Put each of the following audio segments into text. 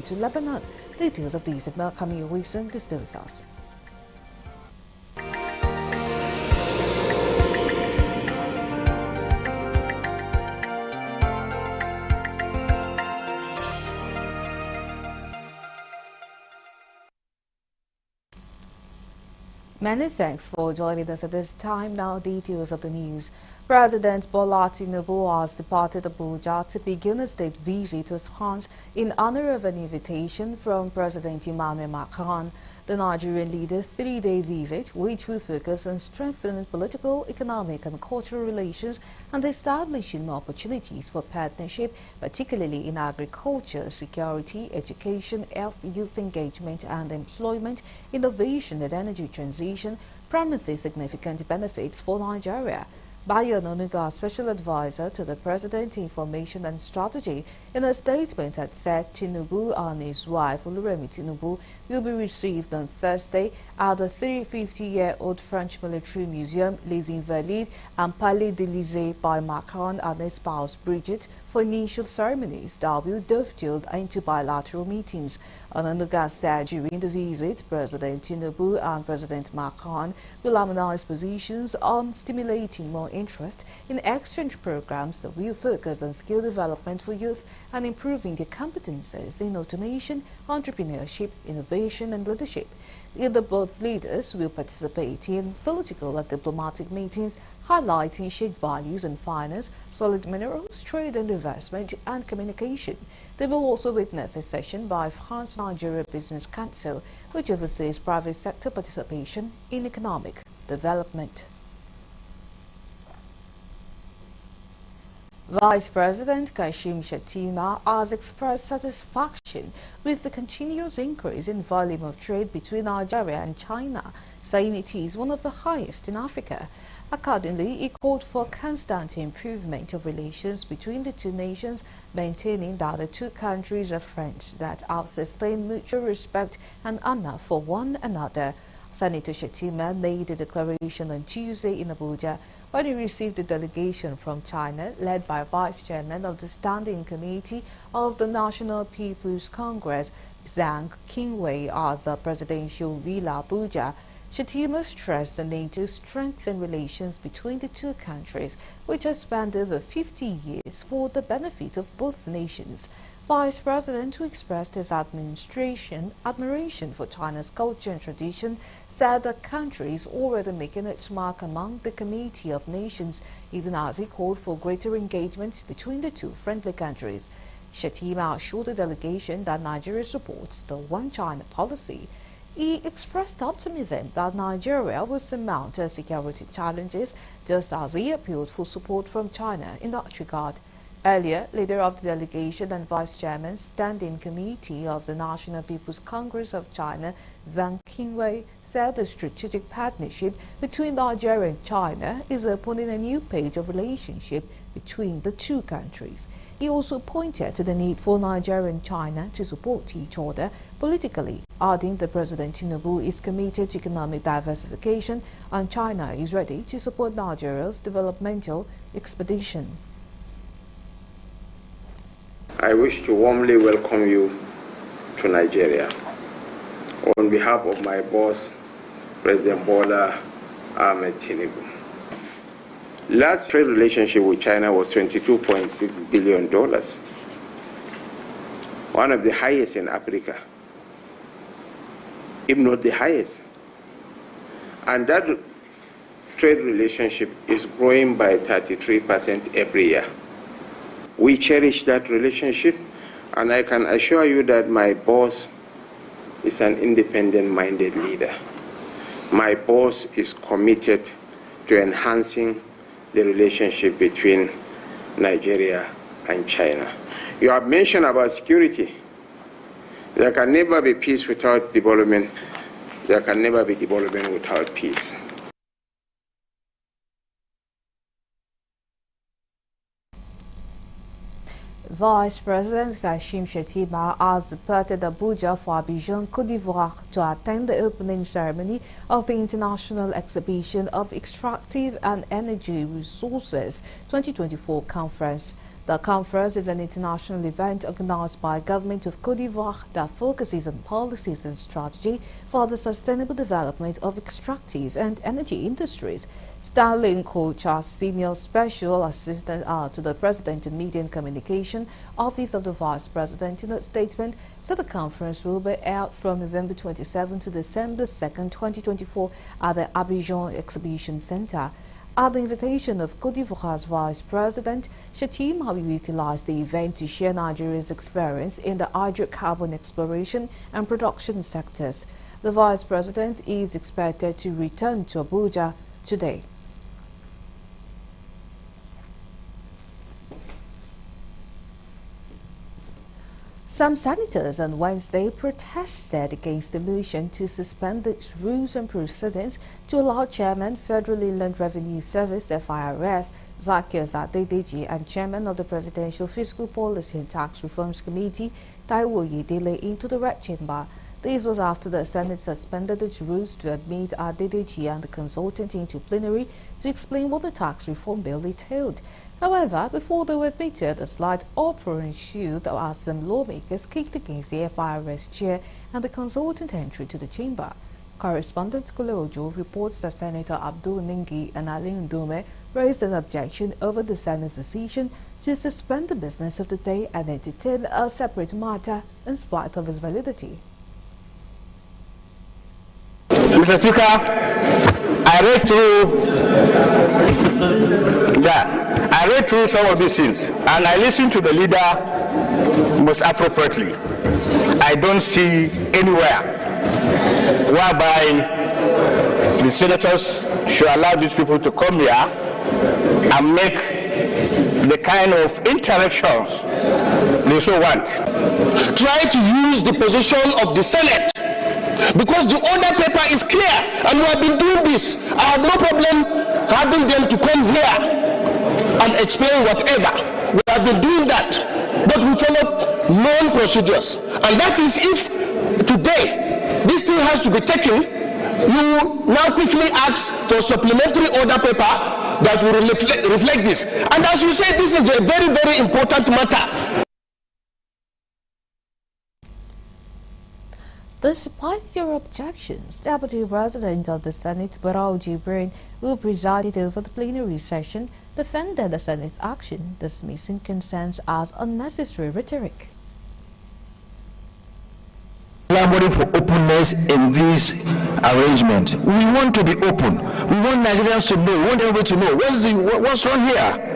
to Lebanon. Details of these are coming your way soon. To stay with us. Many thanks for joining us at this time. Now, details of the news. President Bola Tinubu has departed Abuja to begin a state visit to France in honor of an invitation from President Emmanuel Macron. The Nigerian leader's three-day visit, which will focus on strengthening political, economic and cultural relations and establishing more opportunities for partnership, particularly in agriculture, security, education, health, youth engagement and employment, innovation and energy transition, promises significant benefits for Nigeria. Bayo Onanuga, special advisor to the President, Information and Strategy, in a statement had said Tinubu and his wife Oluremi Tinubu will be received on Thursday at the 350-year-old French Military Museum, Les Invalides, and Palais de l'Élysée by Macron and his spouse Brigitte for initial ceremonies that will dovetail into bilateral meetings. Onanuga said during the visit, President Tinubu and President Macron will harmonize positions on stimulating more interest in exchange programs that will focus on skill development for youth and improving their competences in automation, entrepreneurship, innovation and leadership. The both leaders will participate in political and diplomatic meetings highlighting shared values in finance, solid minerals, trade and investment, and communication. They will also witness a session by France-Nigeria Business Council, which oversees private sector participation in economic development. Vice President Kashim Shettima has expressed satisfaction with the continuous increase in volume of trade between Nigeria and China, saying it is one of the highest in Africa. Accordingly, he called for constant improvement of relations between the two nations, maintaining that the two countries are friends that have sustained mutual respect and honor for one another. Senator Shettima made a declaration on Tuesday in Abuja when he received a delegation from China led by Vice Chairman of the Standing Committee of the National People's Congress, Zhang Qingwei, at the Presidential Villa Abuja. Shettima stressed the need to strengthen relations between the two countries, which has spanned over 50 years for the benefit of both nations. Vice President, who expressed his admiration for China's culture and tradition, said the country is already making its mark among the Committee of Nations, even as he called for greater engagement between the two friendly countries. Shettima assured the delegation that Nigeria supports the One China policy. He expressed optimism that Nigeria will surmount her security challenges, just as he appealed for support from China in that regard. Earlier, leader of the delegation and Vice Chairman, Standing Committee of the National People's Congress of China, Zhang Qingwei, said the strategic partnership between Nigeria and China is opening a new page of relationship between the two countries. He also pointed to the need for Nigeria and China to support each other politically, adding that President Tinubu is committed to economic diversification and China is ready to support Nigeria's developmental expedition. I wish to warmly welcome you to Nigeria. On behalf of my boss, President Bola Ahmed Tinubu. Last trade relationship with China was $22.6 billion, one of the highest in Africa, if not the highest. And that trade relationship is growing by 33% every year. We cherish that relationship, and I can assure you that my boss is an independent-minded leader. My boss is committed to enhancing the relationship between Nigeria and China. You have mentioned about security. There can never be peace without development. There can never be development without peace. Vice President Kashim Shettima has departed Abuja for Abidjan, Côte d'Ivoire, to attend the opening ceremony of the International Exhibition of Extractive and Energy Resources 2024 conference. The conference is an international event organized by the government of Côte d'Ivoire that focuses on policies and strategy for the sustainable development of extractive and energy industries. Stanley Nkocha, Senior Special Assistant to the President in Media and Communication, Office of the Vice President, in a statement, said the conference will be held from November 27 to December 2, 2024 at the Abidjan Exhibition Center. At the invitation of Côte d'Ivoire's Vice President, Shatima will utilize the event to share Nigeria's experience in the hydrocarbon exploration and production sectors. The Vice President is expected to return to Abuja today. Some senators on Wednesday protested against the motion to suspend its rules and proceedings to allow Chairman Federal Inland Revenue Service (FIRS) Zaccheaus Adedeji and Chairman of the Presidential Fiscal Policy and Tax Reforms Committee Taiwo Oyedele into the Red Chamber. This was after the Senate suspended its rules to admit Adedeji and the consultant into plenary to explain what the tax reform bill entailed. However, before they were admitted, a slight uproar ensued as some lawmakers kicked against the FIRS chair and the consultant entry to the chamber. Correspondent Kule Ojo reports that Senator Abdul Ningi and Ali Ndume raised an objection over the Senate's decision to suspend the business of the day and entertain a separate matter in spite of its validity. Mr. Speaker, I read through some of these things and I listened to the leader most appropriately. I don't see anywhere whereby the senators should allow these people to come here and make the kind of interactions they so want. Try to use the position of the Senate, because the order paper is clear and we have been doing this. I have no problem having them to come here and explain whatever. We have been doing that, but we follow known procedures. And that is, if today this thing has to be taken, you now quickly ask for supplementary order paper that will reflect this. And as you say, this is a very, very important matter. Despite their objections, Deputy President of the Senate, Barau Jibrin, who presided over the plenary session, defended the Senate's action, dismissing concerns as unnecessary rhetoric. Clamoring for openness in this arrangement. We want to be open. We want Nigerians to know. We want everybody to know what's wrong here.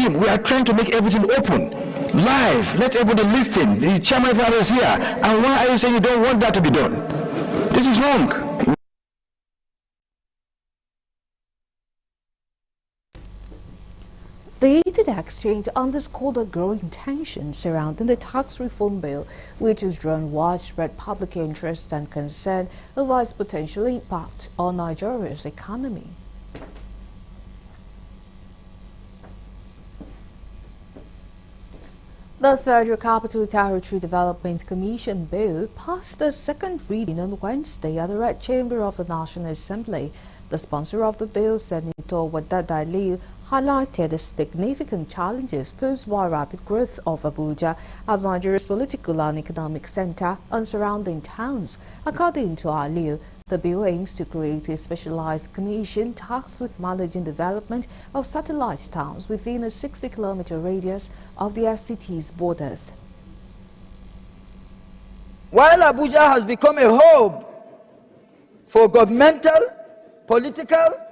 We are trying to make everything open, live. Let everybody listen. The chairman of is here. And why are you saying you don't want that to be done? This is wrong. The heated exchange underscored the growing tension surrounding the tax reform bill, which has drawn widespread public interest and concern over its potential impact on Nigeria's economy. The Federal Capital Territory Development Commission bill passed a second reading on Wednesday at the Red Chamber of the National Assembly. The sponsor of the bill, Senator Wadada Aliyu, highlighted the significant challenges posed by rapid growth of Abuja as Nigeria's political and economic center and surrounding towns. According to Aliyu, the bill aims to create a specialized commission tasked with managing development of satellite towns within a 60-kilometer radius of the FCT's borders. While Abuja has become a hub for governmental, political,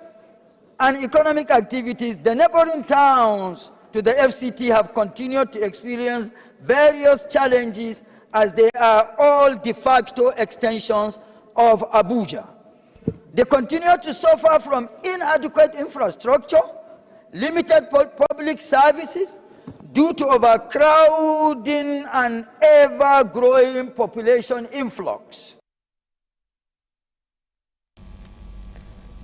and economic activities, the neighboring towns to the FCT have continued to experience various challenges as they are all de facto extensions of Abuja. They continue to suffer from inadequate infrastructure, limited public services due to overcrowding and ever-growing population influx.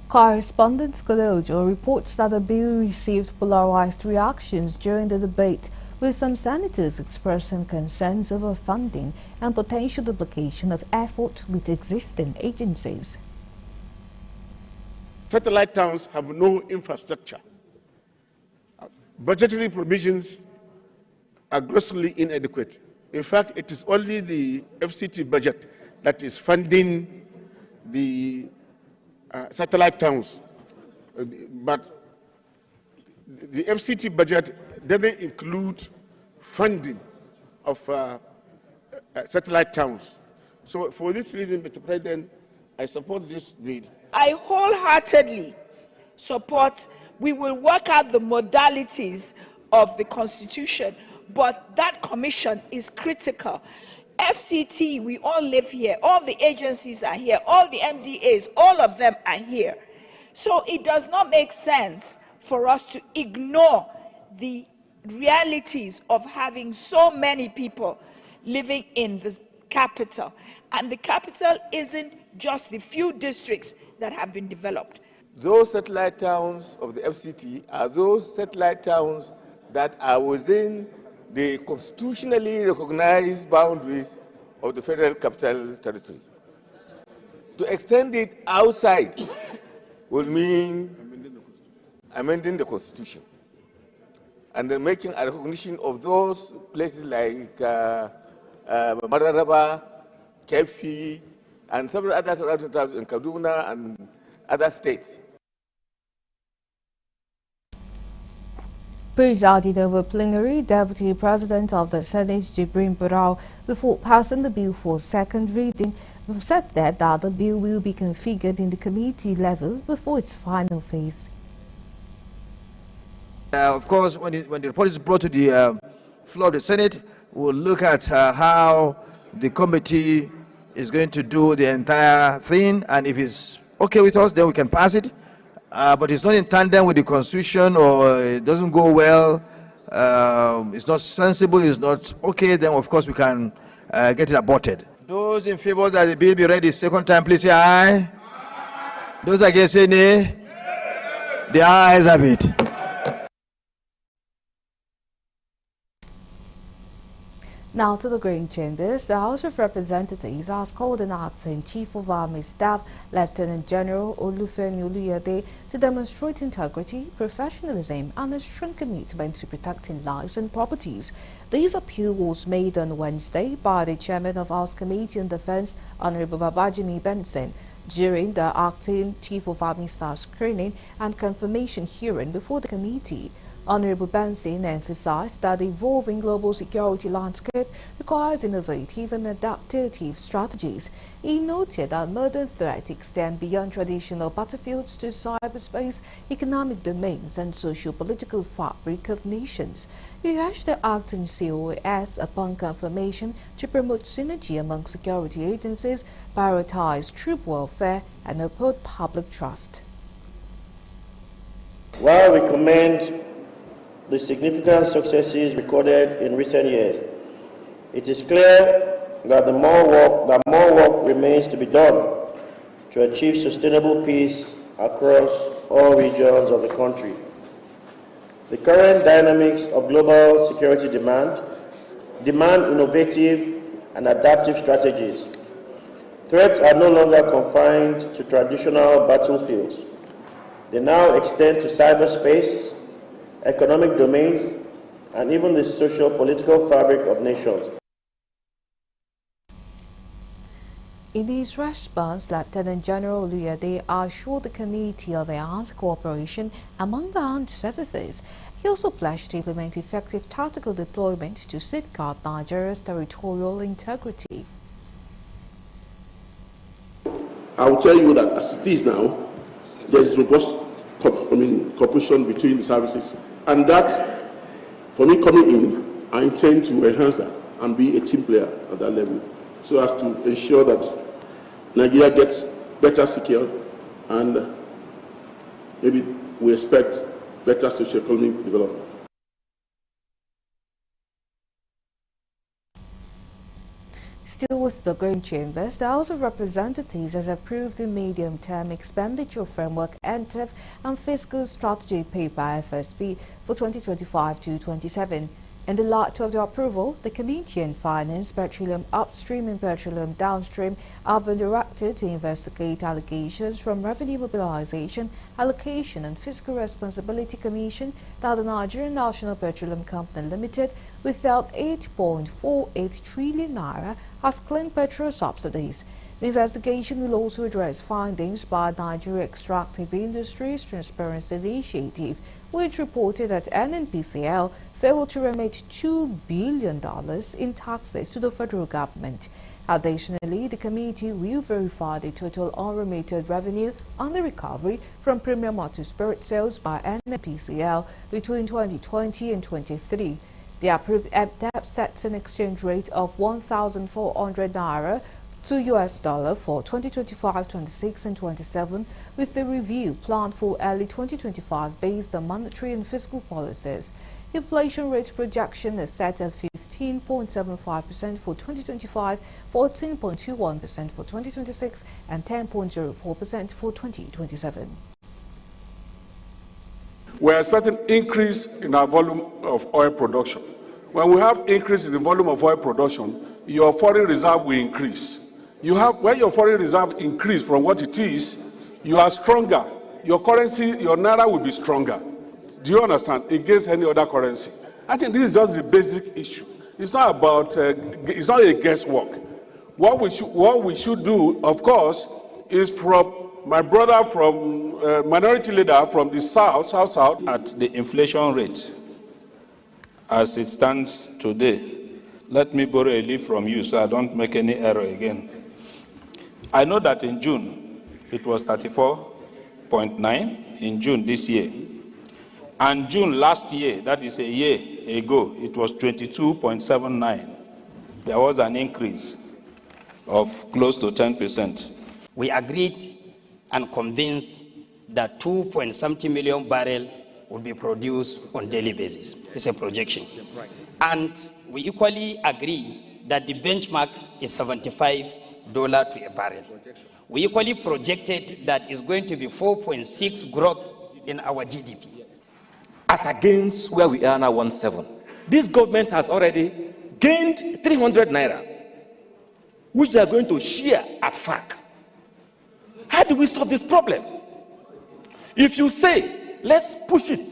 Correspondent Kolojo reports that the bill received polarized reactions during the debate, with some senators expressing concerns over funding and potential duplication of effort with existing agencies. Satellite towns have no infrastructure. budgetary provisions are grossly inadequate. In fact, it is only the FCT budget that is funding the satellite towns. But the FCT budget doesn't include funding of satellite towns. So for this reason, Mr. President, I support this bill. I wholeheartedly support, we will work out the modalities of the Constitution, but that commission is critical. FCT, we all live here, all the agencies are here, all the MDAs, all of them are here. So it does not make sense for us to ignore the realities of having so many people living in the capital. And the capital isn't just the few districts that have been developed. Those satellite towns of the FCT are those satellite towns that are within the constitutionally recognized boundaries of the Federal Capital Territory. To extend it outside will mean amending the Constitution and then making a recognition of those places like Mararaba, Keffi, and several other surrounding towns in Kaduna and other states. Presiding over plenary, Deputy President of the Senate, Jibrin Barau, before passing the bill for second reading, said that the bill will be configured in the committee level before its final phase. Of course, when the report is brought to the floor of the Senate, we'll look at how the committee is going to do the entire thing, and if it's okay with us, then we can pass it. But it's not in tandem with the Constitution, or it doesn't go well, it's not sensible, it's not okay, then of course we can get it aborted. Those in favor that the bill be read the second time, please say aye. Aye. Those against say nay. The ayes have it. Now to the Green Chambers. The House of Representatives has called an acting Chief of Army Staff, Lieutenant General Olufemi Oluyede, to demonstrate integrity, professionalism, and a strong commitment to protecting lives and properties. This appeal was made on Wednesday by the Chairman of House Committee on Defense, Honorable Babajimi Benson, during the acting Chief of Army Staff screening and confirmation hearing before the committee. Honorable Benson emphasized that the evolving global security landscape requires innovative and adaptive strategies. He noted that modern threats extend beyond traditional battlefields to cyberspace, economic domains, and socio-political fabric of nations. He urged the acting COAS, upon confirmation, to promote synergy among security agencies, prioritize troop welfare, and uphold public trust. While we commend the significant successes recorded in recent years, it is clear that more work remains to be done to achieve sustainable peace across all regions of the country. The current dynamics of global security demand innovative and adaptive strategies. Threats are no longer confined to traditional battlefields. They now extend to cyberspace, economic domains, and even the socio-political fabric of nations. In his response, Lieutenant General Oluyede assured the committee of enhanced cooperation among the armed services. He also pledged to implement effective tactical deployment to safeguard Nigeria's territorial integrity. I will tell you that as it is now, there is robust cooperation between the services. And that, for me coming in, I intend to enhance that and be a team player at that level, so as to ensure that Nigeria gets better secured, and maybe we expect better socio-economic development. Still with the Green Chambers, the House of Representatives has approved the Medium-Term Expenditure Framework (NTEF) and Fiscal Strategy Paper (FSP) for 2025 to 27. In the light of the approval, the Committee on Finance, Petroleum Upstream and Petroleum Downstream have been directed to investigate allegations from Revenue Mobilization, Allocation and Fiscal Responsibility Commission that the Nigerian National Petroleum Company Limited withheld 8.48 trillion naira as clean petrol subsidies. The investigation will also address findings by Nigeria Extractive Industries Transparency Initiative, which reported that NNPCL failed to remit $2 billion in taxes to the federal government. Additionally, the committee will verify the total unremitted revenue and the recovery from premium motor spirit sales by NNPCL between 2020 and 2023. The approved EBDAP sets an exchange rate of 1,400 naira to US dollar for 2025, 26 and 27, with the review planned for early 2025 based on monetary and fiscal policies. Inflation rate projection is set at 15.75% for 2025, 14.21% for 2026 and 10.04% for 2027. We're expecting increase in our volume of oil production. When we have increase in the volume of oil production, your foreign reserve will increase. When your foreign reserve increase from what it is, you are stronger. Your currency, your naira will be stronger. Do you understand? Against any other currency. I think this is just the basic issue. It's not about, it's not a guesswork. What we should do, of course, is from my brother, from minority leader from the south. At the inflation rate, as it stands today, let me borrow a leaf from you so I don't make any error again. I know that in June, it was 34.9 in June this year. And June last year, that is a year ago, it was 22.79. There was an increase of close to 10%. We agreed and convinced that 2.something million barrels would be produced on a daily basis. It's a projection. And we equally agree that the benchmark is $75 to a barrel. We equally projected that it's going to be 4.6 growth in our GDP. As against where we are now, 1.7. This government has already gained 300 naira, which they are going to share at FAC. How do we solve this problem? If you say, let's push it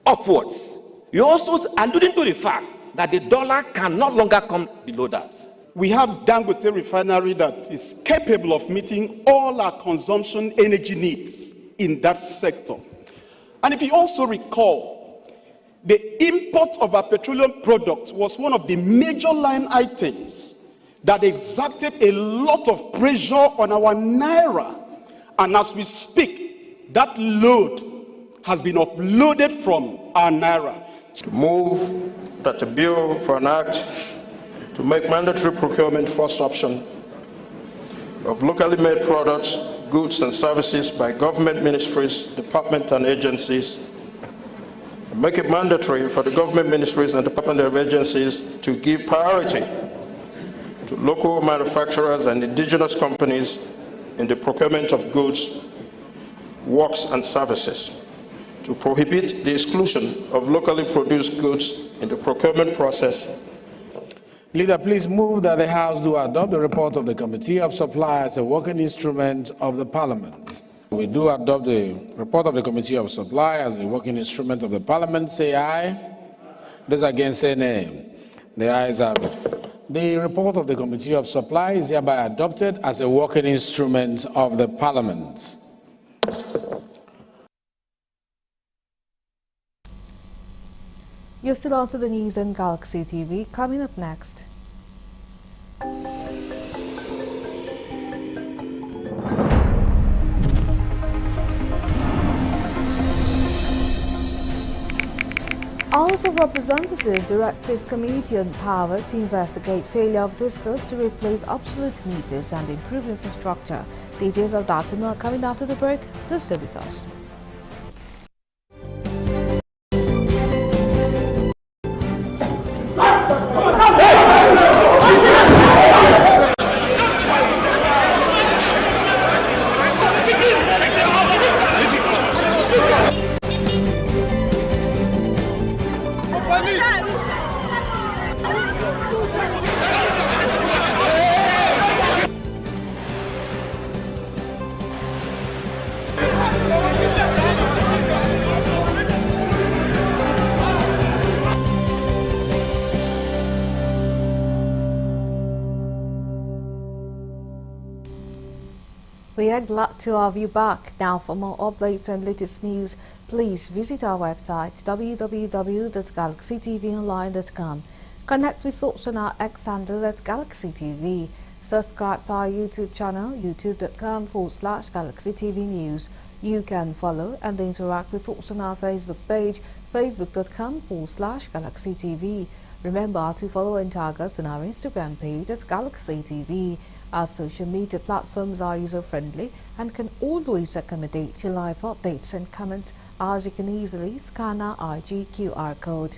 upwards, you're also alluding to the fact that the dollar can no longer come below that. We have Dangote refinery that is capable of meeting all our consumption energy needs in that sector. And if you also recall, the import of our petroleum products was one of the major line items that exacted a lot of pressure on our naira. And as we speak, that load has been offloaded from our naira. To move that a bill for an act to make mandatory procurement first option of locally made products, goods and services by government ministries, departments and agencies, and make it mandatory for the government ministries and department of agencies to give priority to local manufacturers and indigenous companies in the procurement of goods, works and services, to prohibit the exclusion of locally produced goods in the procurement process. Leader, please move that the House do adopt the report of the Committee of Supply as a working instrument of the Parliament. We do adopt the report of the Committee of Supply as a working instrument of the Parliament. Say aye. Those against say nay. The ayes have it. The report of the Committee of Supply is hereby adopted as a working instrument of the Parliament. You're still on to the news on Galaxy TV. Coming up next. House of Representatives directed its Committee on Power to investigate failure of discos to replace obsolete meters and improve infrastructure. Details of that are coming after the break. Do stay with us. We are glad to have you back. Now, for more updates and latest news, please visit our website www.galaxytvonline.com. Connect with us on our X handle at Galaxy TV. Subscribe to our YouTube channel, youtube.com/GalaxyTV News. You can follow and interact with us on our Facebook page, facebook.com/GalaxyTV. Remember to follow and tag us on our Instagram page at Galaxy TV. Our social media platforms are user-friendly and can always accommodate your live updates and comments, as you can easily scan our IG QR code.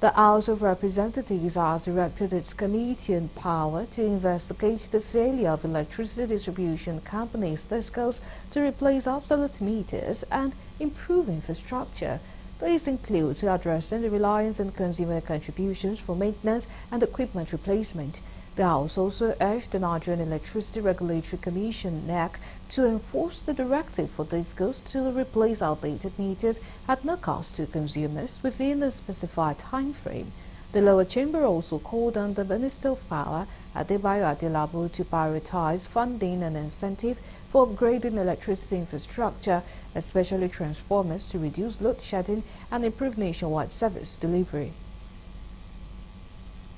The House of Representatives has erected its committee on power to investigate the failure of electricity distribution companies TESCOs to replace obsolete meters and improve infrastructure. These include addressing the reliance on consumer contributions for maintenance and equipment replacement. The House also urged the Nigerian Electricity Regulatory Commission (NEC) to enforce the directive for TESCOs to replace outdated meters at no cost to consumers within a specified time frame. The lower chamber also called on the Minister of Power, Adebayo Adelabu, to prioritize funding and incentive for upgrading electricity infrastructure, especially transformers, to reduce load shedding and improve nationwide service delivery.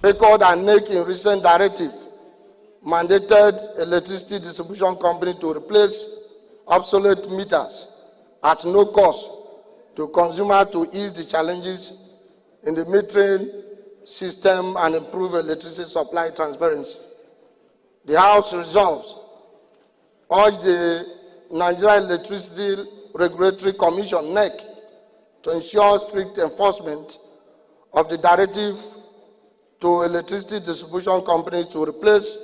Record and NEC in recent directive mandated electricity distribution company to replace obsolete meters at no cost to consumers to ease the challenges in the metering system and improve electricity supply transparency. The House resolves urge the Nigerian Electricity Regulatory Commission (NEC) to ensure strict enforcement of the directive to electricity distribution companies to replace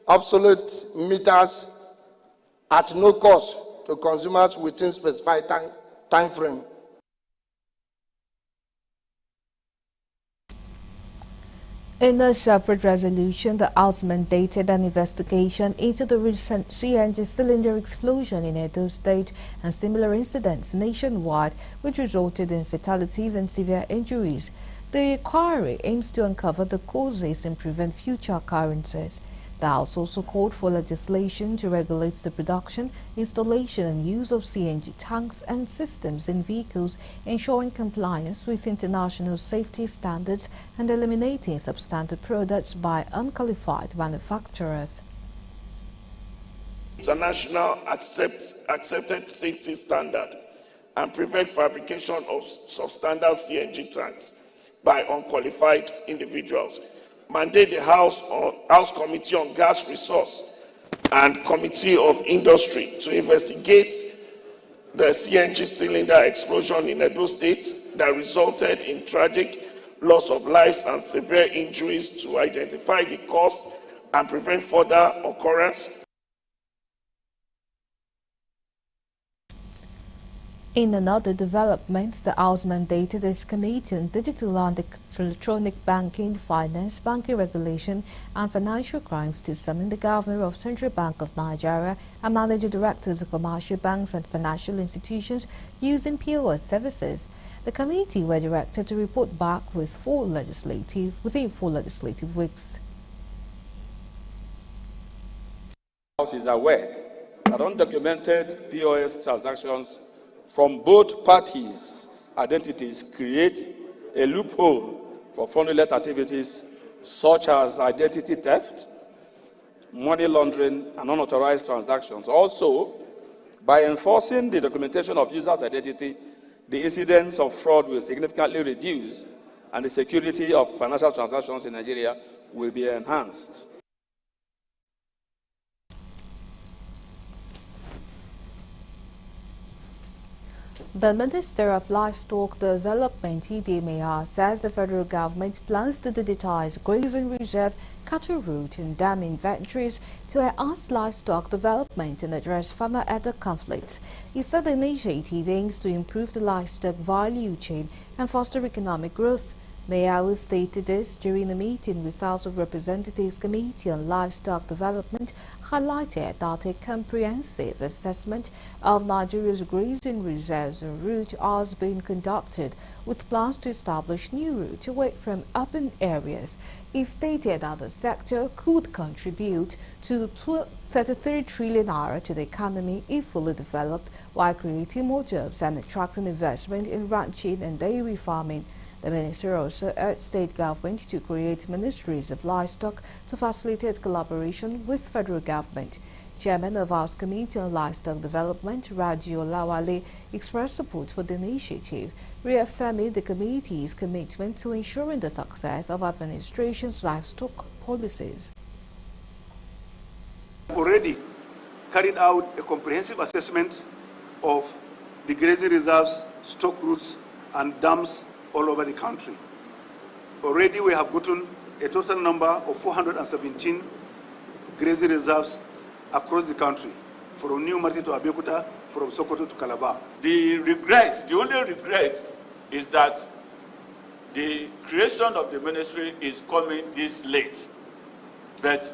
obsolete meters at no cost to consumers within specified time frame. In a separate resolution, the House mandated an investigation into the recent CNG cylinder explosion in Edo State and similar incidents nationwide, which resulted in fatalities and severe injuries. The inquiry aims to uncover the causes and prevent future occurrences. The House also called for legislation to regulate the production, installation and use of CNG tanks and systems in vehicles, ensuring compliance with international safety standards and eliminating substandard products by unqualified manufacturers. International accepted safety standard and prevent fabrication of substandard CNG tanks by unqualified individuals. Mandate the House Committee on Gas Resource and Committee of Industry to investigate the CNG cylinder explosion in Edo State that resulted in tragic loss of lives and severe injuries, to identify the cause and prevent further occurrence. In another development, the House mandated its Committee on Digital and Electronic Banking, Finance, Banking Regulation and Financial Crimes to summon the Governor of Central Bank of Nigeria and Managing Directors of commercial banks and financial institutions using POS services. The committee were directed to report back within 4 legislative weeks. The House is aware that undocumented POS transactions from both parties' identities create a loophole for fraudulent activities such as identity theft, money laundering, and unauthorized transactions. Also, by enforcing the documentation of users' identity, the incidence of fraud will significantly reduce and the security of financial transactions in Nigeria will be enhanced. The Minister of Livestock Development, Idemia, says the federal government plans to digitize grazing reserve, cattle route and dam inventories to enhance livestock development and address farmer-elder conflicts. He said the initiative aims to improve the livestock value chain and foster economic growth. Mayawa stated this during a meeting with House of Representatives Committee on Livestock Development, highlighted that a comprehensive assessment of Nigeria's grazing reserves and route has been conducted, with plans to establish new routes away from urban areas. He stated that the sector could contribute to 33 trillion naira to the economy if fully developed, while creating more jobs and attracting investment in ranching and dairy farming. The minister also urged state government to create ministries of livestock to facilitate collaboration with federal government. Chairman of House Committee on Livestock Development, Raji Olawale, expressed support for the initiative, reaffirming the committee's commitment to ensuring the success of administration's livestock policies. Already carried out a comprehensive assessment of the grazing reserves, stock routes, and dams all over the country. Already we have gotten a total number of 417 grazing reserves across the country, from New Market to Abeokuta, from Sokoto to Calabar. The only regret is that the creation of the ministry is coming this late. But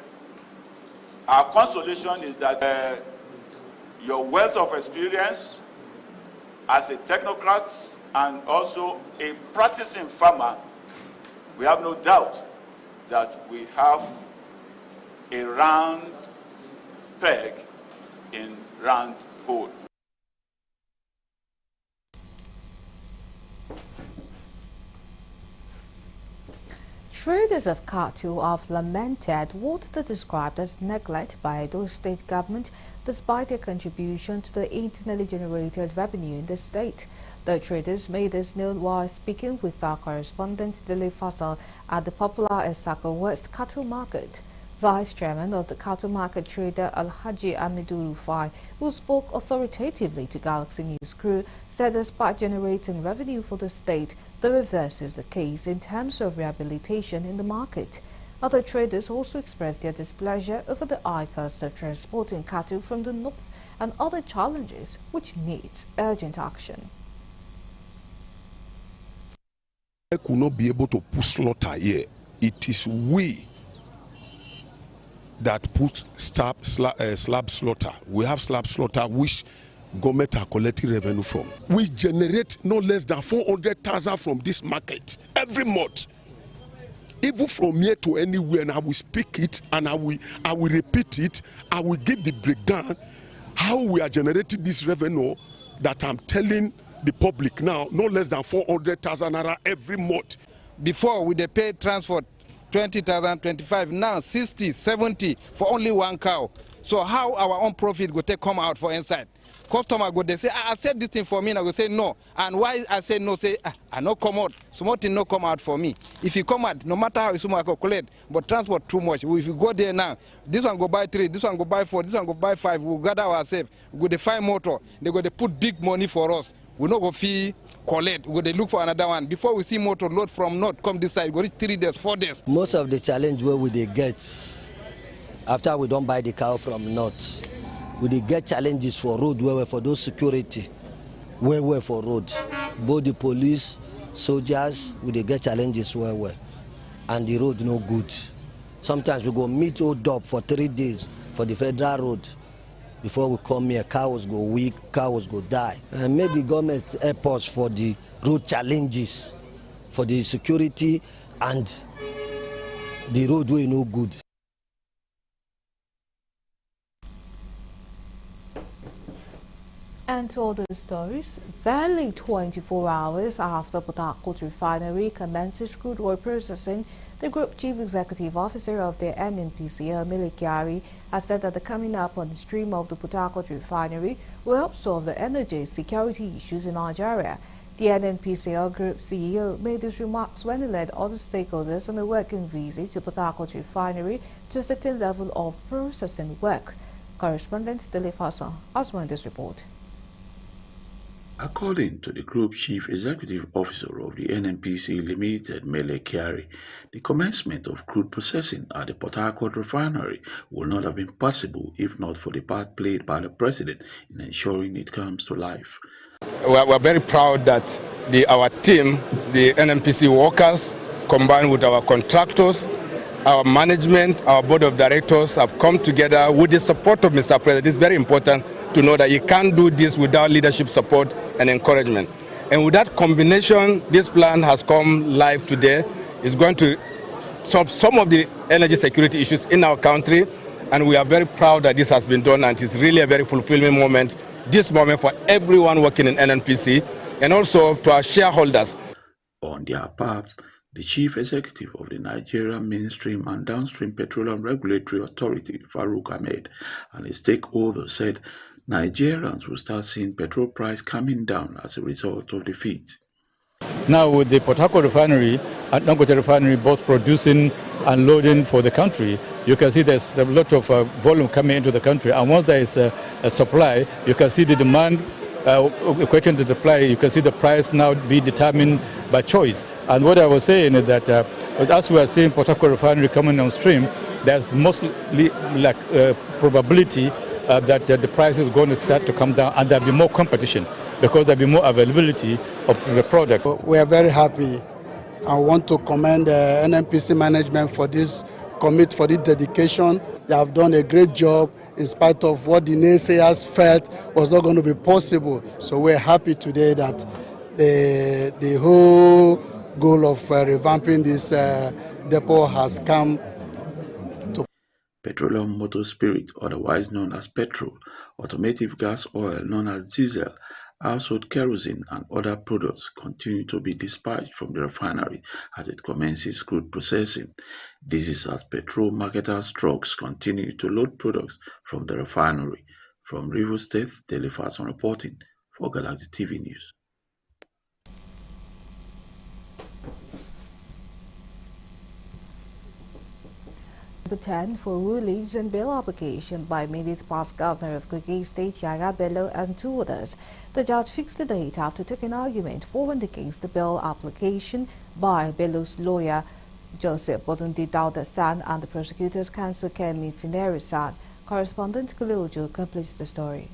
our consolation is that your wealth of experience as a technocrat and also a practicing farmer, we have no doubt that we have a round peg in round hole. Traders of cattle have lamented what they described as neglect by Edo State government despite their contribution to the internally generated revenue in the state. The traders made this known while speaking with our correspondent Dele Fassel at the popular Esako West Cattle Market. Vice Chairman of the Cattle Market Trader Alhaji Amidu Rufai, who spoke authoritatively to Galaxy News crew, said despite generating revenue for the state, the reverse is the case in terms of rehabilitation in the market. Other traders also expressed their displeasure over the high cost of transporting cattle from the north and other challenges which need urgent action. I could not be able to put slaughter here. It is we that put slab slaughter. We have slab slaughter which government are collecting revenue from. We generate no less than 400,000 from this market every month. Even from here to anywhere, and I will speak it and I will repeat it. I will give the breakdown how we are generating this revenue that I'm telling the public now, no less than 400,000 naira every month. Before we dey pay transport 20,000, 25, now 60, 70 for only one cow. So how our own profit go take come out for inside? Customer go they say, I said this thing for me, and I go say no. And why I say no, say I no come out. Small thing no come out for me. If you come out, no matter how small I calculate, but transport too much. If you go there now, this one go buy 3, this one go buy 4, this one go buy 5. We'll gather ourselves. We go to find motor. They go to put big money for us. We no go fee collect. We go to look for another one. Before we see motor load from north come this side, go reach 3 days, 4 days. Most of the challenge where we they get after we don't buy the cow from north. We get challenges for road, where for those security, where for road. Both the police, soldiers, we get challenges where. And the road no good. Sometimes we go meet old up for 3 days for the federal road. Before we come here, cows go weak, cows go die. And make the government help us for the road challenges, for the security and the roadway no good. And to other stories, barely 24 hours after Port Harcourt Refinery commences crude oil processing, the Group Chief Executive Officer of the NNPCL, Mele Kyari, has said that the coming up on the stream of the Port Harcourt Refinery will help solve the energy security issues in Nigeria. The NNPCL Group CEO made these remarks when he led other stakeholders on a working visit to Port Harcourt Refinery to a certain level of processing work. Correspondent Dele Fassel has run this report. According to the Group Chief Executive Officer of the NNPC Limited, Mele Kyari, the commencement of crude processing at the Port Harcourt Refinery would not have been possible if not for the part played by the President in ensuring it comes to life. We're very proud that our team, the NNPC workers, combined with our contractors, our management, our board of directors have come together with the support of Mr. President. It's very important to know that you can't do this without leadership support and encouragement. And with that combination, this plan has come live today. It's going to solve some of the energy security issues in our country. And we are very proud that this has been done, and it's really a very fulfilling moment, this moment for everyone working in NNPC, and also to our shareholders. On their part, the Chief Executive of the Nigerian Mainstream and Downstream Petroleum Regulatory Authority, Farouk Ahmed, and his stakeholders said Nigerians will start seeing petrol price coming down as a result of the feat. Now with the Port Harcourt refinery and Dangote refinery both producing and loading for the country, you can see there's a lot of volume coming into the country. And once there is a supply, you can see the demand equating to the supply. You can see the price now be determined by choice. And what I was saying is that as we are seeing Port Harcourt refinery coming on stream, there's mostly like probability that the price is going to start to come down, and there'll be more competition because there'll be more availability of the product. We are very happy. I want to commend the NNPC management for this dedication. They have done a great job in spite of what the naysayers felt was not going to be possible. So we're happy today that the whole goal of revamping this depot has come to. Petroleum motor spirit, otherwise known as petrol, automotive gas oil known as diesel, household kerosene and other products continue to be dispatched from the refinery as it commences crude processing. This is as petrol marketers' trucks continue to load products from the refinery. From Rivers State, Daily Fast on reporting for Galaxy TV News. Number 10 for rulings and bill application by immediate past governor of Kogi State, Yahaya Bello, and 2 others. The judge fixed the date after taking argument for and against the bill application by Bello's lawyer, Joseph Bodundi Dauda-san, and the prosecutor's counsel, Kemi Fineri-san. Correspondent Kuleojo completes the story.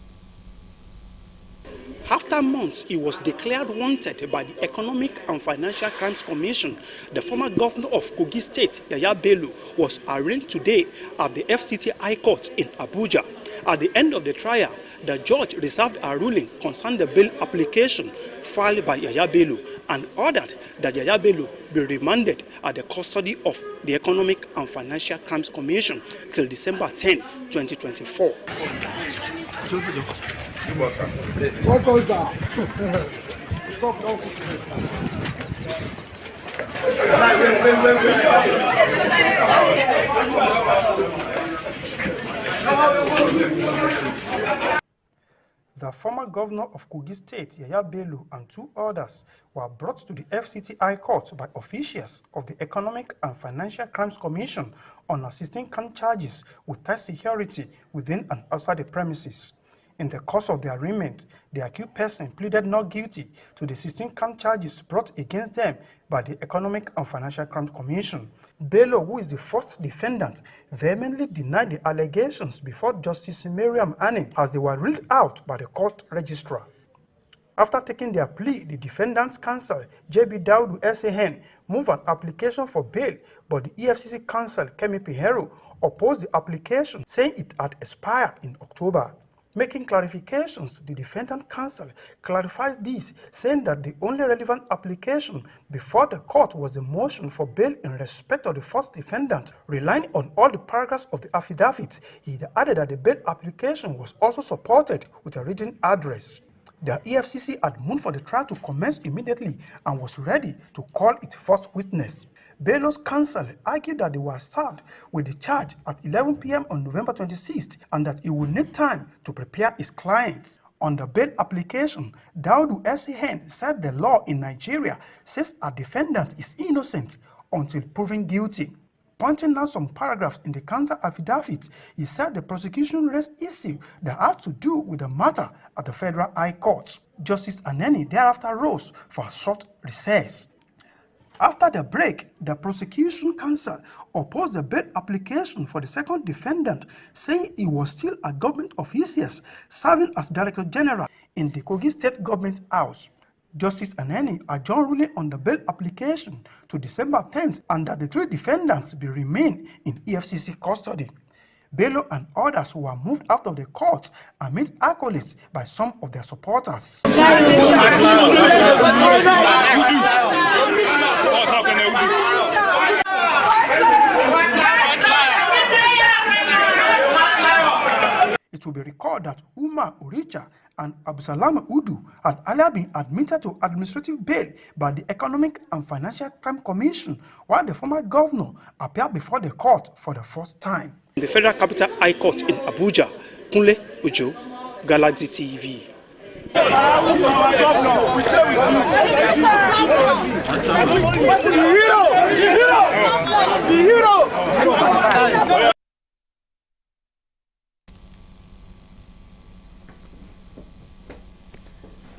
After months, he was declared wanted by the Economic and Financial Crimes Commission. The former governor of Kogi State, Yahaya Bello, was arraigned today at the FCT High Court in Abuja. At the end of the trial, the judge reserved a ruling concerning the bail application filed by Yahaya Bello and ordered that Yahaya Bello be remanded at the custody of the Economic and Financial Crimes Commission till December 10, 2024. What goes down? The former governor of Kogi State, Yahaya Bello, and 2 others were brought to the FCT High Court by officials of the Economic and Financial Crimes Commission on assisting count charges with tight security within and outside the premises. In the course of the arraignment, the accused person pleaded not guilty to the 16 count charges brought against them by the Economic and Financial Crimes Commission. Bello, who is the first defendant, vehemently denied the allegations before Justice Miriam Anning as they were read out by the court registrar. After taking their plea, the defendant's counsel, J.B. Daudu S.A.N., moved an application for bail, but the EFCC counsel, Kemi Pinheiro, opposed the application, saying it had expired in October. Making clarifications, the defendant counsel clarified this, saying that the only relevant application before the court was the motion for bail in respect of the first defendant. Relying on all the paragraphs of the affidavit, he added that the bail application was also supported with a written address. The EFCC had moved for the trial to commence immediately and was ready to call its first witness. Bello's counsel argued that they were served with the charge at 11 p.m. on November 26th and that he would need time to prepare his clients. On the bail application, Daudu S.A.N. said the law in Nigeria says a defendant is innocent until proven guilty. Pointing out some paragraphs in the counter affidavit, he said the prosecution raised issues that had to do with the matter at the Federal High Court. Justice Aneni thereafter rose for a short recess. After the break, the prosecution counsel opposed the bail application for the second defendant, saying he was still a government official serving as Director General in the Kogi State Government House. Justice Aneni adjourned ruling on the bail application to December 10th and that the 3 defendants will remain in EFCC custody. Bello and others were moved out of the court amid accolades by some of their supporters. will be recalled that Umar Uricha and Absalam Udu had earlier been admitted to administrative bail by the Economic and Financial Crime Commission, while the former governor appeared before the court for the first time. The Federal Capital High Court in Abuja, Kunle Ujo, Galaxy TV.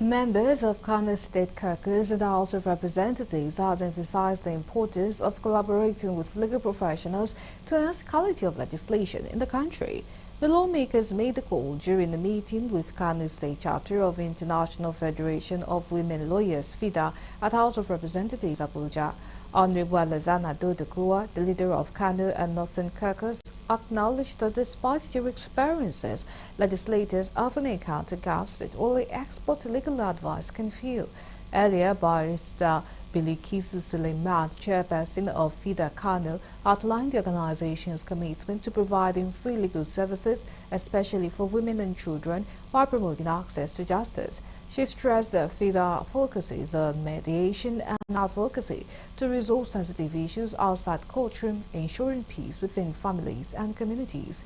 Members of Kano State Caucus and the House of Representatives has emphasized the importance of collaborating with legal professionals to enhance the quality of legislation in the country. The lawmakers made the call during the meeting with Kano State Chapter of International Federation of Women Lawyers, FIDA, at House of Representatives, Abuja. Honorable Alazana Dodokua, the leader of Kano and Northern Caucus, acknowledged that despite their experiences, legislators often encounter gaps that only expert legal advice can fill. Earlier, Barrister Bilikisu Suleiman, chairperson of FIDA Kano, outlined the organization's commitment to providing free legal services, especially for women and children, while promoting access to justice. She stressed that FIDA focuses on mediation and advocacy to resolve sensitive issues outside courtroom, ensuring peace within families and communities.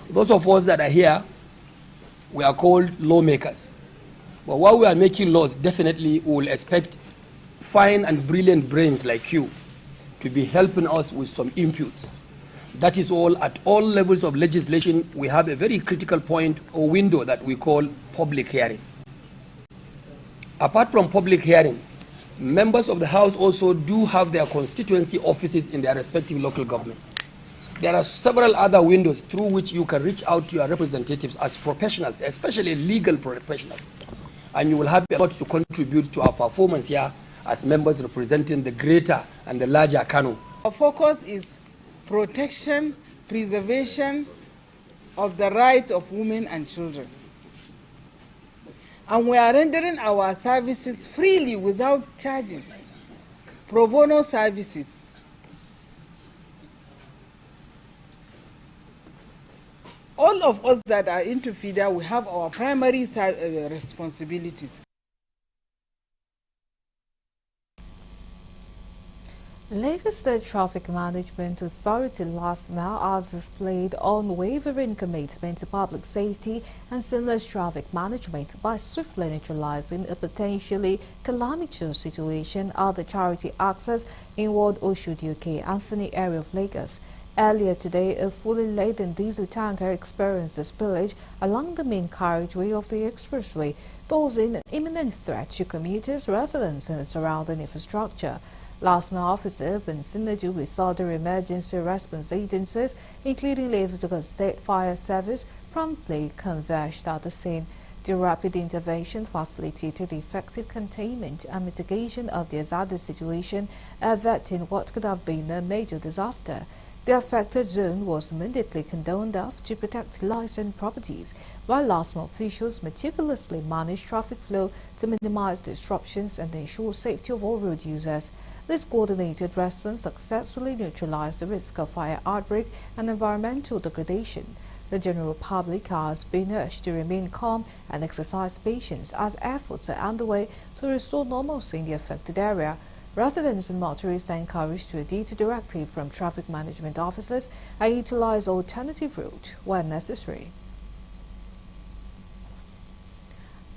Those of us that are here, we are called lawmakers. But while we are making laws, definitely we will expect fine and brilliant brains like you to be helping us with some inputs. That is all. At all levels of legislation, we have a very critical point or window that we call public hearing. Apart from public hearing, members of the House also do have their constituency offices in their respective local governments. There are several other windows through which you can reach out to your representatives as professionals, especially legal professionals. And you will have a lot to contribute to our performance here as members representing the greater and the larger Kano. Our focus is protection, preservation of the rights of women and children. And we are rendering our services freely without charges, pro bono services. All of us that are into FIDA, we have our primary responsibilities. Lagos State Traffic Management Authority LASMA has displayed unwavering commitment to public safety and seamless traffic management by swiftly neutralizing a potentially calamitous situation at the Charity Access in Ward Oshodi Anthony area of Lagos. Earlier today, a fully laden diesel tanker experienced a spillage along the main carriageway of the expressway, posing an imminent threat to commuters, residents and surrounding infrastructure. LASMA officers, in synergy with other emergency response agencies, including Lagos State Fire Service, promptly converged at the scene. The rapid intervention facilitated the effective containment and mitigation of the hazardous situation, averting what could have been a major disaster. The affected zone was immediately cordoned off to protect lives and properties, while LASMA officials meticulously managed traffic flow to minimize disruptions and ensure safety of all road users. This coordinated response successfully neutralized the risk of fire outbreak and environmental degradation. The general public has been urged to remain calm and exercise patience as efforts are underway to restore normalcy in the affected area. Residents and motorists are encouraged to adhere to directives from traffic management officers and utilize alternative routes when necessary.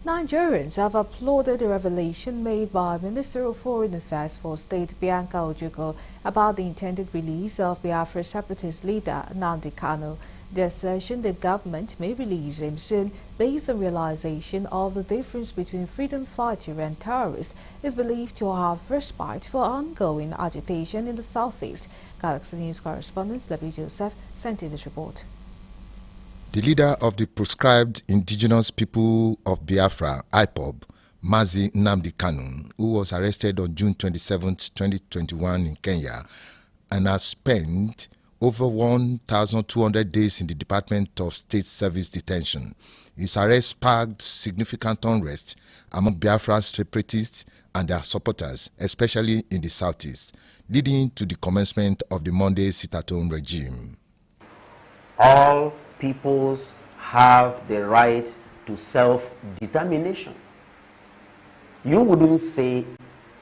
Nigerians have applauded the revelation made by Minister of Foreign Affairs for State Bianca Ojukwu about the intended release of Biafra separatist leader Nnamdi Kanu. The assertion the government may release him soon based on realization of the difference between freedom fighter and terrorist is believed to have respite for ongoing agitation in the southeast. Galaxy News correspondent Lebi Joseph sent in this report. The leader of the proscribed indigenous people of Biafra, IPOB, Mazi Nnamdi Kanu, who was arrested on June 27, 2021 in Kenya and has spent over 1,200 days in the Department of State Service detention. His arrest sparked significant unrest among Biafra's separatists and their supporters, especially in the southeast, leading to the commencement of the Monday sit-at-home regime. all peoples have the right to self-determination. You wouldn't say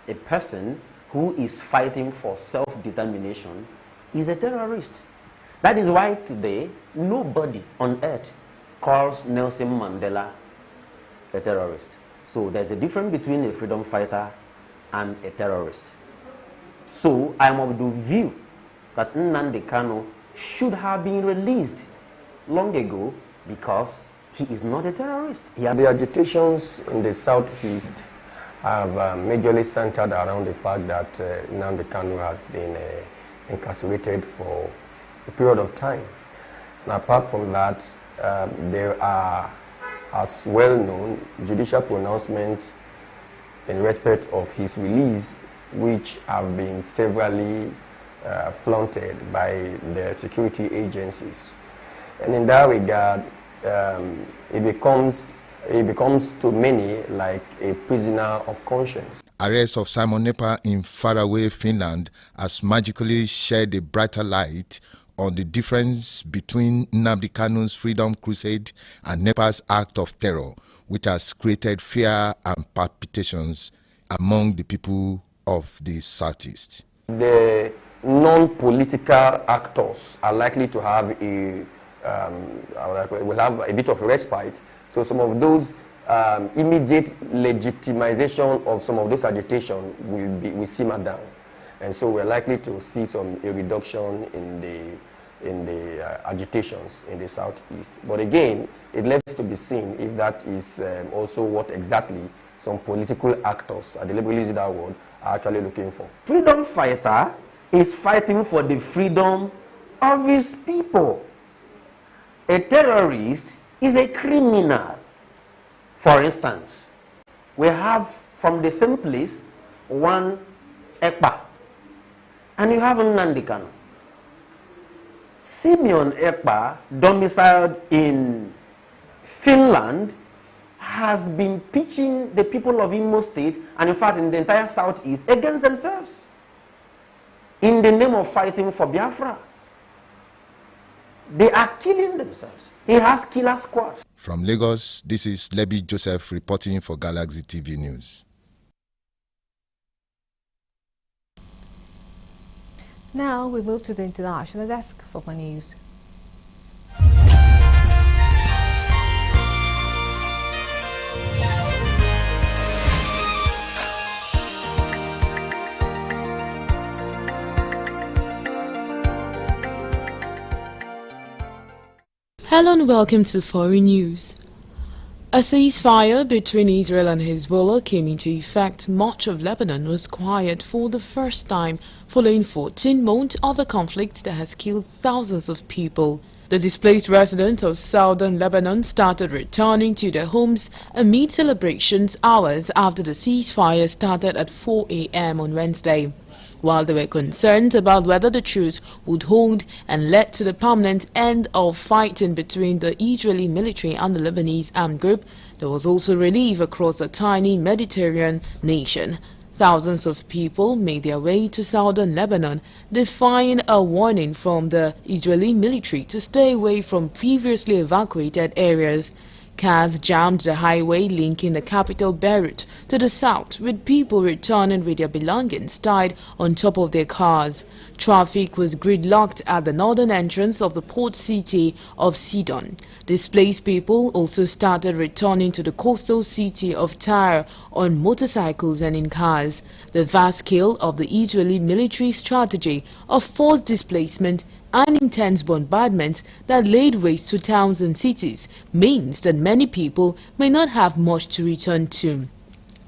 a person who is fighting for self-determination is a terrorist. That is why today nobody on earth calls Nelson Mandela a terrorist. So there's a difference between a freedom fighter and a terrorist. So I'm of the view that Nnamdi Kanu should have been released long ago because he is not a terrorist. The agitations in the southeast have majorly centered around the fact that Nnamdi Kanu has been incarcerated for a period of time. And apart from that, there are, as well known, judicial pronouncements in respect of his release, which have been severally flaunted by the security agencies. And in that regard, it becomes to many like a prisoner of conscience. Arrest of Simon Nepal in faraway Finland has magically shed a brighter light on the difference between Nnamdi Kanu's freedom crusade and Nepal's act of terror, which has created fear and palpitations among the people of the Southeast. The non-political actors are likely to have will have a bit of respite. So some of those immediate legitimization of some of those agitation will simmer down, and so we're likely to see a reduction in the agitations in the southeast. But again, it left to be seen if that is also what exactly some political actors, I deliberately use that word, are actually looking for. Freedom fighter is fighting for the freedom of his people. A terrorist is a criminal. For instance, we have from the same place one Ekpa, and you have Nnamdi Kanu. Simeon Ekpa, domiciled in Finland, has been pitching the people of Imo State, and in fact in the entire Southeast, against themselves in the name of fighting for Biafra. They are killing themselves. He has killer squads. From Lagos, this is Lebi Joseph reporting for Galaxy TV News. Now we move to the international desk for more news. Hello and welcome to Foreign News. A ceasefire between Israel and Hezbollah came into effect. Much of Lebanon was quiet for the first time following 14 months of a conflict that has killed thousands of people. The displaced residents of southern Lebanon started returning to their homes amid celebrations hours after the ceasefire started at 4 a.m. on Wednesday. While there were concerns about whether the truce would hold and led to the permanent end of fighting between the Israeli military and the Lebanese armed group, there was also relief across the tiny Mediterranean nation. Thousands of people made their way to southern Lebanon, defying a warning from the Israeli military to stay away from previously evacuated areas. Cars jammed the highway linking the capital Beirut to the south, with people returning with their belongings tied on top of their cars. Traffic was gridlocked at the northern entrance of the port city of Sidon. Displaced people also started returning to the coastal city of Tyre on motorcycles and in cars. The vast scale of the Israeli military strategy of forced displacement and intense bombardment that laid waste to towns and cities means that many people may not have much to return to.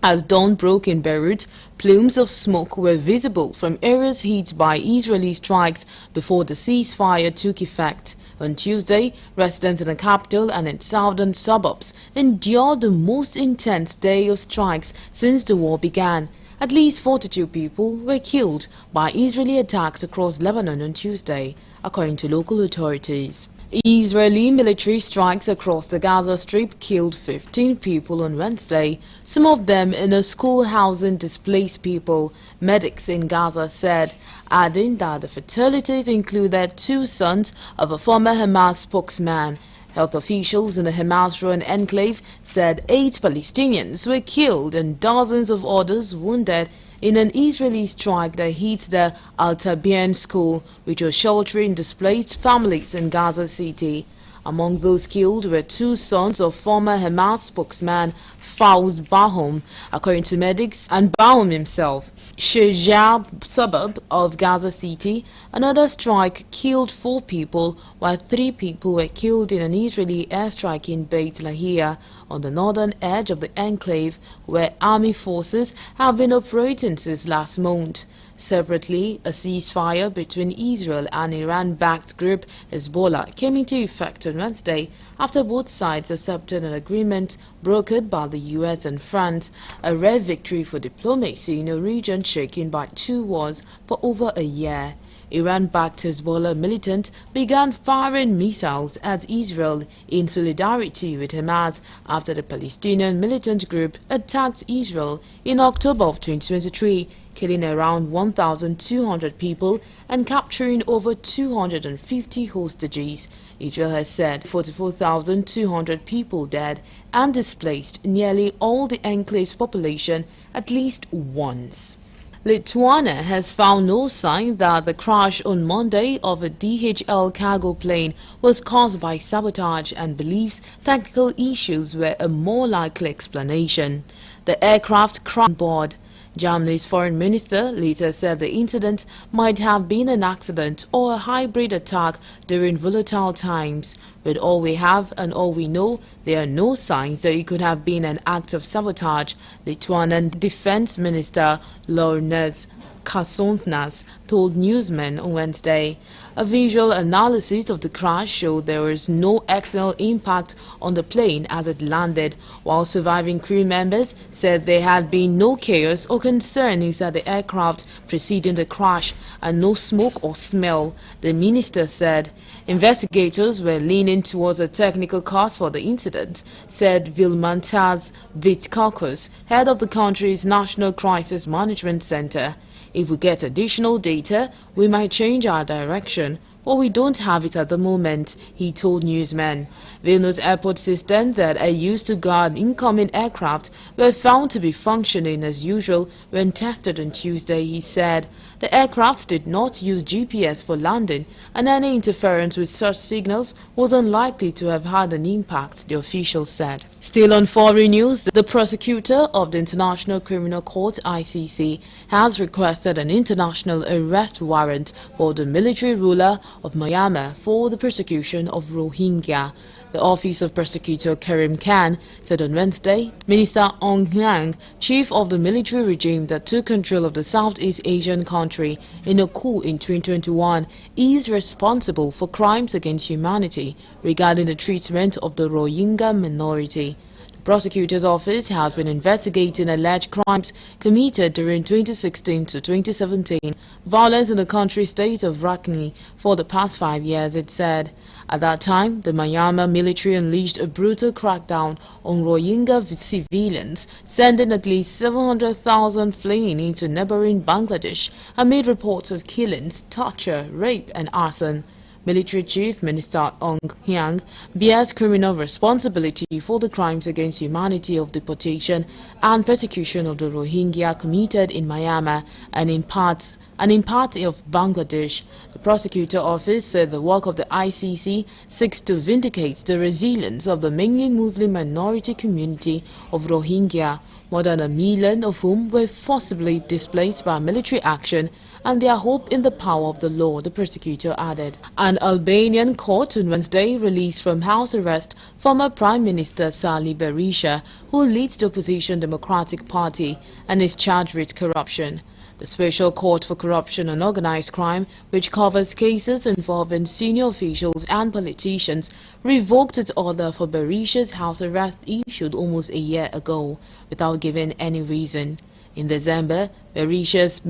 As dawn broke in Beirut, plumes of smoke were visible from areas hit by Israeli strikes before the ceasefire took effect. On Tuesday, residents in the capital and its southern suburbs endured the most intense day of strikes since the war began. At least 42 people were killed by Israeli attacks across Lebanon on Tuesday, according to local authorities. Israeli military strikes across the Gaza Strip killed 15 people on Wednesday, some of them in a school housing displaced people, medics in Gaza said, adding that the fatalities included 2 sons of a former Hamas spokesman. Health officials in the Hamas-run enclave said 8 Palestinians were killed and dozens of others wounded in an Israeli strike that hit the Al-Tabian school, which was sheltering displaced families in Gaza City. Among those killed were 2 sons of former Hamas spokesman Fawz Bahom, according to medics, and Bahom himself. Shejab suburb of Gaza City, another strike killed 4 people, while 3 people were killed in an Israeli airstrike in Beit Lahia, on the northern edge of the enclave, where army forces have been operating since last month. Separately, a ceasefire between Israel and Iran-backed group Hezbollah came into effect on Wednesday after both sides accepted an agreement brokered by the US and France, a rare victory for diplomacy in a region shaken by 2 wars for over a year. Iran-backed Hezbollah militant began firing missiles at Israel in solidarity with Hamas after the Palestinian militant group attacked Israel in October of 2023, killing around 1,200 people and capturing over 250 hostages. Israel has said 44,200 people dead and displaced nearly all the enclave's population at least once. Lithuania has found no sign that the crash on Monday of a DHL cargo plane was caused by sabotage and believes technical issues were a more likely explanation. The aircraft crashed on board. Germany's foreign minister later said the incident might have been an accident or a hybrid attack during volatile times. With all we have and all we know, there are no signs that it could have been an act of sabotage, Lithuanian Defense Minister Laurynas Kasonsnas told newsmen on Wednesday. A visual analysis of the crash showed there was no external impact on the plane as it landed, while surviving crew members said there had been no chaos or concern inside the aircraft preceding the crash and no smoke or smell, the minister said. Investigators were leaning towards a technical cause for the incident, said Vilmantas Vitkakus, head of the country's National Crisis Management Center. If we get additional data, we might change our direction, but we don't have it at the moment, he told newsmen. Vilnius airport systems that are used to guard incoming aircraft were found to be functioning as usual when tested on Tuesday, he said. The aircraft did not use GPS for landing, and any interference with such signals was unlikely to have had an impact, the official said. Still on foreign news, the prosecutor of the International Criminal Court, ICC, has requested an international arrest warrant for the military ruler of Myanmar for the persecution of Rohingya. The Office of Prosecutor Karim Khan said on Wednesday, Minister Aung Hlaing, chief of the military regime that took control of the Southeast Asian country in a coup in 2021, is responsible for crimes against humanity regarding the treatment of the Rohingya minority. The prosecutor's office has been investigating alleged crimes committed during 2016 to 2017, violence in the country's state of Rakhine for the past 5 years, it said. At that time, the Myanmar military unleashed a brutal crackdown on Rohingya civilians, sending at least 700,000 fleeing into neighboring Bangladesh amid reports of killings, torture, rape and arson. Military Chief Minister Aung Hlaing bears criminal responsibility for the crimes against humanity of deportation and persecution of the Rohingya committed in Myanmar and in parts of Bangladesh. The prosecutor office said the work of the ICC seeks to vindicate the resilience of the mainly Muslim minority community of Rohingya, more than 1 million of whom were forcibly displaced by military action, and their hope in the power of the law, the prosecutor added. An Albanian court on Wednesday released from house arrest former Prime Minister Sali Berisha, who leads the opposition Democratic Party and is charged with corruption. The Special Court for Corruption and Organized Crime, which covers cases involving senior officials and politicians, revoked its order for Berisha's house arrest issued almost a year ago, without giving any reason. In December, Berisha's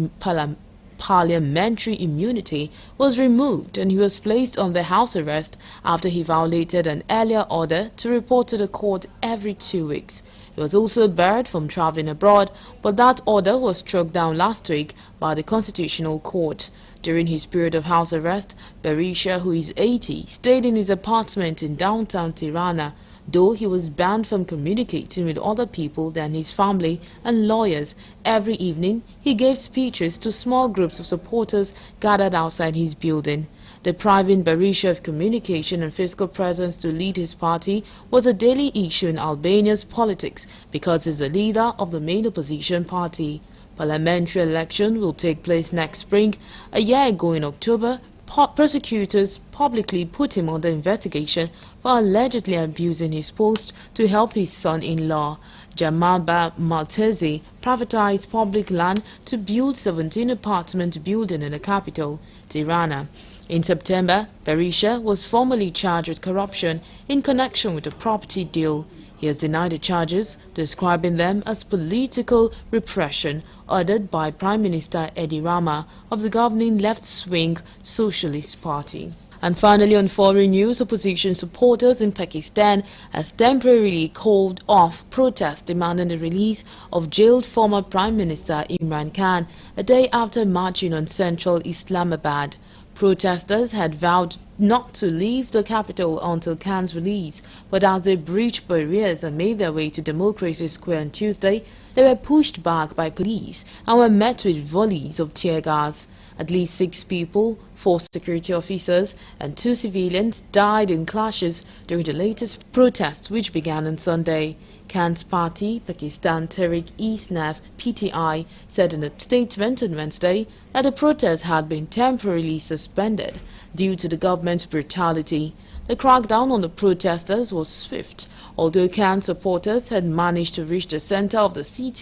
parliamentary immunity was removed and he was placed under house arrest after he violated an earlier order to report to the court every 2 weeks. He was also barred from traveling abroad, but that order was struck down last week by the Constitutional Court. During his period of house arrest, Berisha, who is 80, stayed in his apartment in downtown Tirana, though he was banned from communicating with other people than his family and lawyers. Every evening, he gave speeches to small groups of supporters gathered outside his building. Depriving Berisha of communication and physical presence to lead his party was a daily issue in Albania's politics because he's the leader of the main opposition party. Parliamentary election will take place next spring. A year ago in October, prosecutors publicly put him under investigation for allegedly abusing his post to help his son-in-law. Jamaba Maltese privatized public land to build 17-apartment building in the capital, Tirana. In September, Berisha was formally charged with corruption in connection with a property deal. He has denied the charges, describing them as political repression ordered by Prime Minister Edi Rama of the governing left-swing Socialist Party. And finally, on foreign news, opposition supporters in Pakistan has temporarily called off protests demanding the release of jailed former Prime Minister Imran Khan a day after marching on central Islamabad. Protesters had vowed not to leave the capital until Khan's release, but as they breached barriers and made their way to Democracy Square on Tuesday, they were pushed back by police and were met with volleys of tear gas. At least 6 people, 4 security officers and 2 civilians died in clashes during the latest protests, which began on Sunday. Khan's party, Pakistan Tehreek-e-Insaf (PTI), said in a statement on Wednesday that the protests had been temporarily suspended due to the government's brutality. The crackdown on the protesters was swift, although Khan supporters had managed to reach the center of the city